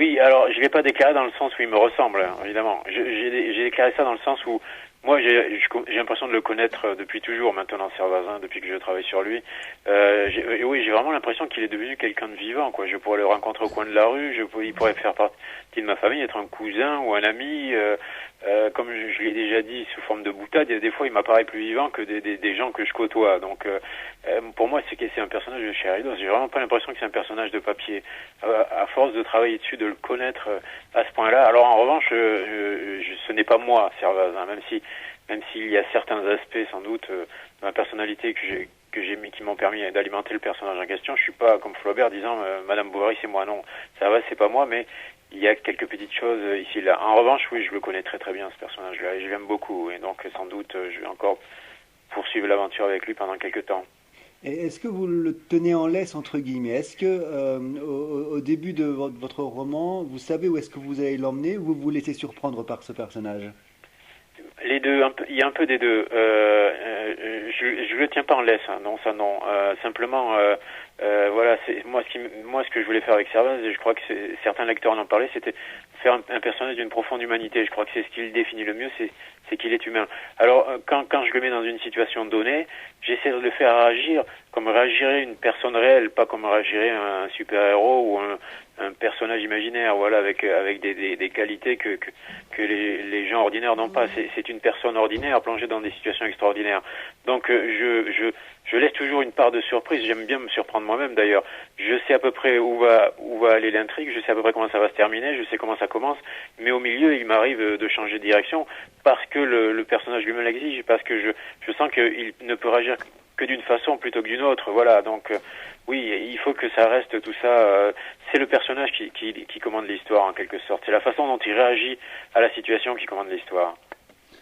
Oui, alors je l'ai pas déclaré dans le sens où il me ressemble, hein, évidemment. J'ai déclaré ça dans le sens où moi j'ai l'impression de le connaître depuis toujours maintenant, Servazin, depuis que je travaille sur lui. Oui, j'ai vraiment l'impression qu'il est devenu quelqu'un de vivant, quoi. Je pourrais le rencontrer au coin de la rue, il pourrait faire partie de ma famille, être un cousin ou un ami. Comme je l'ai déjà dit, sous forme de boutade, des fois il m'apparaît plus vivant que des gens que je côtoie. Donc pour moi, c'est un personnage de chez Ridos. J'ai vraiment pas l'impression que c'est un personnage de papier. À force de travailler dessus, de le connaître à ce point-là. Alors en revanche, ce n'est pas moi, Servaz, même s'il y a certains aspects sans doute de ma personnalité que j'ai mis, qui m'ont permis d'alimenter le personnage en question. Je suis pas comme Flaubert disant Madame Bovary c'est moi, non. Servaz c'est pas moi, mais il y a quelques petites choses ici et là. En revanche, oui, je le connais très très bien ce personnage-là et je l'aime beaucoup. Et donc sans doute je vais encore poursuivre l'aventure avec lui pendant quelques temps. Et est-ce que vous le tenez en laisse, entre guillemets? Est-ce que au début de votre roman, vous savez où est-ce que vous allez l'emmener ou vous vous laissez surprendre par ce personnage? Les deux, il y a un peu des deux. Je le tiens pas en laisse, hein, non, ça non. Simplement, voilà, c'est moi ce que je voulais faire avec Servaz, et je crois que certains lecteurs en ont parlé, c'était faire un personnage d'une profonde humanité. Je crois que c'est ce qui le définit le mieux, c'est qu'il est humain. Alors quand je le mets dans une situation donnée, j'essaie de le faire réagir comme réagirait une personne réelle, pas comme réagirait un super-héros ou un personnage imaginaire, voilà, avec des qualités que les gens ordinaires n'ont pas. C'est une personne ordinaire plongée dans des situations extraordinaires. Donc je laisse toujours une part de surprise. J'aime bien me surprendre moi-même d'ailleurs. Je sais à peu près où va aller l'intrigue, je sais à peu près comment ça va se terminer, je sais comment ça commence, mais au milieu il m'arrive de changer de direction parce que le personnage lui-même l'exige, parce que je sens qu'il ne peut réagir que d'une façon plutôt que d'une autre. Voilà, donc oui, il faut que ça reste tout ça. C'est le personnage qui commande l'histoire en quelque sorte. C'est la façon dont il réagit à la situation qui commande l'histoire.